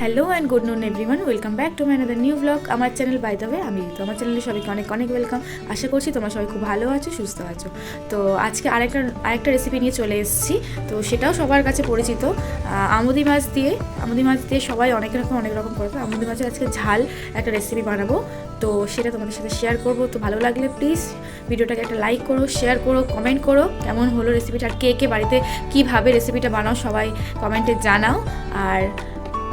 Hello and good নুন everyone, welcome back to my another new blog. আমার channel by the way আমি ঋতু। আমার চ্যানেলে সবাইকে অনেক অনেক ওয়েলকাম। আশা করছি তোমরা সবাই খুব ভালো আছো, সুস্থ আছো। তো আজকে আরেকটা রেসিপি নিয়ে চলে এসেছি। তো সেটাও সবার কাছে পরিচিত, আমুদি মাছ দিয়ে সবাই অনেক রকম করে। আমুদি মাছের আজকে ঝাল একটা রেসিপি বানাবো, তো সেটা তোমাদের সাথে শেয়ার করবো। তো ভালো লাগলে প্লিজ ভিডিওটাকে একটা লাইক করো, শেয়ার করো, কমেন্ট করো কেমন হলো রেসিপিটা, আর কে বাড়িতে কীভাবে রেসিপিটা বানাও সবাই কমেন্টে জানাও। আর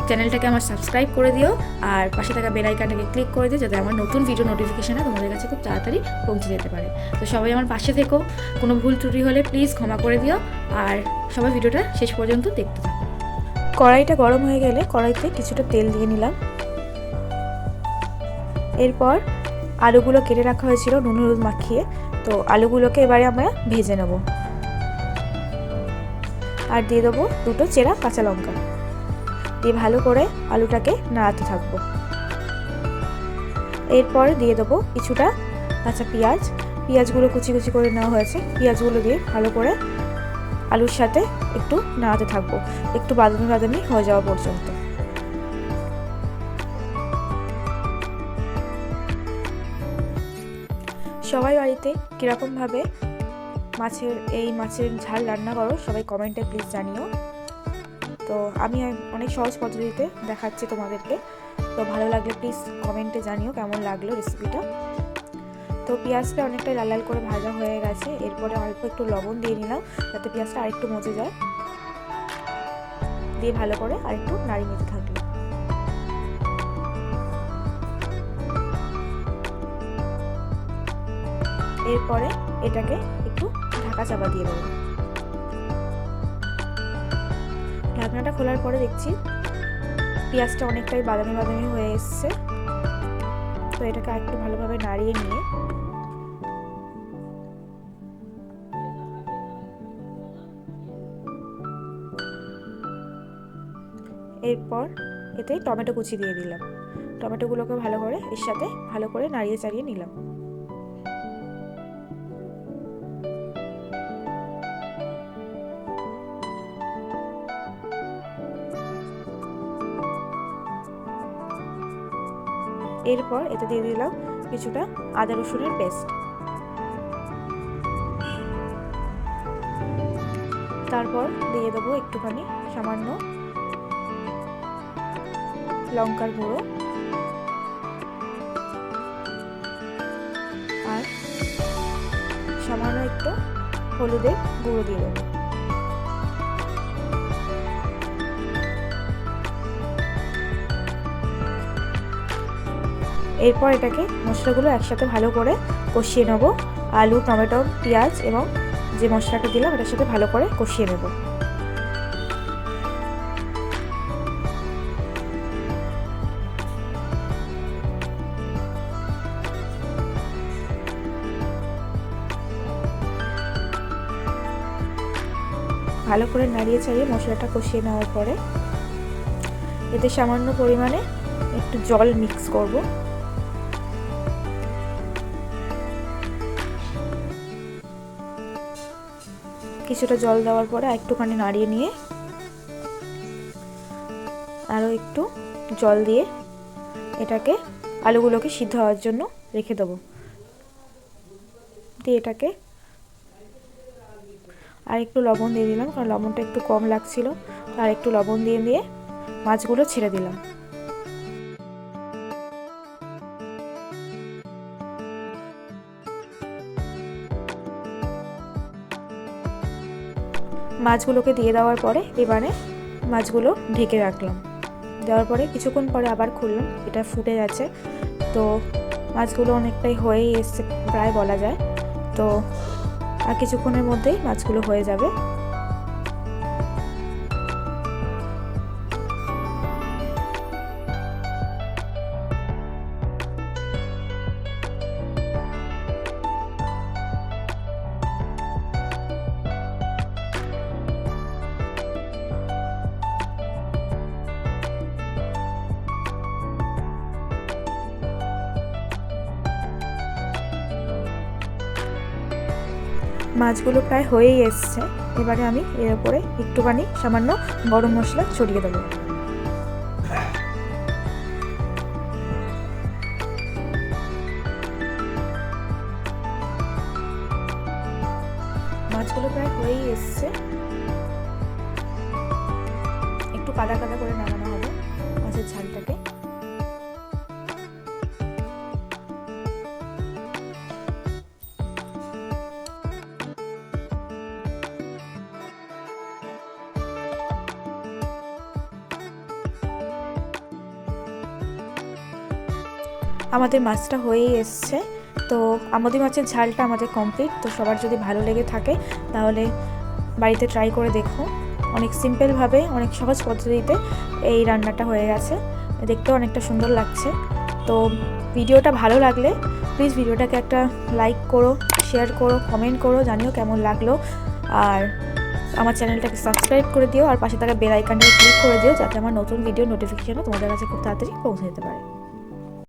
চ্যানেলটাকে আমার সাবস্ক্রাইব করে দিও, আর পাশে থাকা বেল আইকনটাকে ক্লিক করে দিও, যাতে আমার নতুন ভিডিও নোটিফিকেশানটা তোমাদের কাছে খুব তাড়াতাড়ি পৌঁছে যেতে পারে। তো সবাই আমার পাশে থেকো, কোনো ভুল ত্রুটি হলে প্লিজ ক্ষমা করে দিও, আর সবাই ভিডিওটা শেষ পর্যন্ত দেখতে থাকো। কড়াইটা গরম হয়ে গেলে কড়াইতে কিছুটা তেল দিয়ে নিলাম। এরপর আলুগুলো কেটে রাখা হয়েছিল নুন হলুদ মাখিয়ে, তো আলুগুলোকে এবারে আমরা ভেজে নেব। আর দিয়ে দেবো দুটো চেরা কাঁচা লঙ্কা, দিয়ে ভালো করে আলুটাকে নাড়াতে থাকবো। এরপর দিয়ে দেবো কিছুটা কাঁচা পেঁয়াজগুলো কুচি কুচি করে নেওয়া হয়েছে। পেঁয়াজগুলো দিয়ে ভালো করে আলুর সাথে একটু নাড়াতে থাকবো, একটু বাদামি বাদামি হয়ে যাওয়া পর্যন্ত। সবাই বাড়িতে কীরকমভাবে মাছের ঝাল রান্না করো সবাই কমেন্টে প্লিজ জানিও। তো আমি অনেক সহজ পদ্ধতিতে দেখাচ্ছি তোমাদেরকে, তো ভালো লাগলে প্লিজ কমেন্টে জানিও কেমন লাগলো রেসিপিটা। তো পেঁয়াজটা অনেকটাই লাল লাল করে ভাজা হয়ে গেছে। এরপরে অল্প একটু লবণ দিয়ে নিলাম, যাতে পেঁয়াজটা আরেকটু মজে যায়। দিয়ে ভালো করে আরেকটু নাড়িয়ে নিতে থাকলো। এরপরে এটাকে একটু ঢাকা চাপা দিয়ে দেবো। ঢাকনাটা খোলার পরে দেখছি পেঁয়াজটা অনেকটাই বাদামি বাদামি হয়ে এসছে। তো এটাকে একটু ভালোভাবে নাড়িয়ে নিয়ে এরপর এতে টমেটো কুচি দিয়ে দিলাম। টমেটোগুলোকে ভালো করে এর সাথে ভালো করে নাড়িয়ে চাড়িয়ে নিলাম। এরপর এতে দিয়ে দিলাম কিছুটা আদা রসুনের পেস্ট। তারপর দিয়ে দেবো একটুখানি সামান্য লঙ্কার গুঁড়ো আর সামান্য একটু হলুদের গুঁড়ো দিয়ে দেবো। এরপর এটাকে মশলাগুলো একসাথে ভালো করে কষিয়ে নেব। আলু, টমেটো, পেঁয়াজ এবং যে মশলাটা দিলাম এটার সাথে ভালো করে কষিয়ে নেব। ভালো করে নাড়িয়ে চাড়িয়ে মশলাটা কষিয়ে নেওয়ার পরে এতে সামান্য পরিমাণে একটু জল মিক্স করব। কিছুটা জল দেওয়ার পরে একটুখানি নাড়িয়ে নিয়ে আরও একটু জল দিয়ে এটাকে আলুগুলোকে সিদ্ধ হওয়ার জন্য রেখে দেবো। দিয়ে এটাকে আর একটু লবণ দিয়ে দিলাম, কারণ লবণটা একটু কম লাগছিল। আর একটু লবণ দিয়ে মাছগুলো ছেড়ে দিলাম। মাছগুলোকে দিয়ে দেওয়ার পরে এবারে মাছগুলো ঢেকে রাখলাম। দেওয়ার পরে কিছুক্ষণ পরে আবার খুললাম, এটা ফুটে যাচ্ছে। তো মাছগুলো অনেকটাই হয়েই এসছে প্রায় বলা যায়। তো আর কিছুক্ষণের মধ্যেই মাছগুলো হয়ে যাবে। মাছগুলো প্রায় হয়েই এসছে। এবারে আমি এর উপরে একটুখানি সামান্য গরম মশলা ছড়িয়ে দেবো। হয়েই এসছে, একটু কাদা কাদা করে নামানো হবে মাছের ঝালটাকে। আমাদের মাছটা হয়েই এসছে। তো আমোদি মাছের ঝালটা আমাদের কমপ্লিট। তো সবার যদি ভালো লেগে থাকে তাহলে বাড়িতে ট্রাই করে দেখো। অনেক সিম্পলভাবে, অনেক সহজ পদ্ধতিতে এই রান্নাটা হয়ে গেছে, দেখতেও অনেকটা সুন্দর লাগছে। তো ভিডিওটা ভালো লাগলে প্লিজ ভিডিওটাকে একটা লাইক করো, শেয়ার করো, কমেন্ট করো, জানিও কেমন লাগলো। আর আমার চ্যানেলটাকে সাবস্ক্রাইব করে দিও, আর পাশে থাকা বেল আইকনটাকে ক্লিক করে দিও, যাতে আমার নতুন ভিডিও নোটিফিকেশনও তোমাদের কাছে খুব তাড়াতাড়ি পৌঁছে যেতে পারে।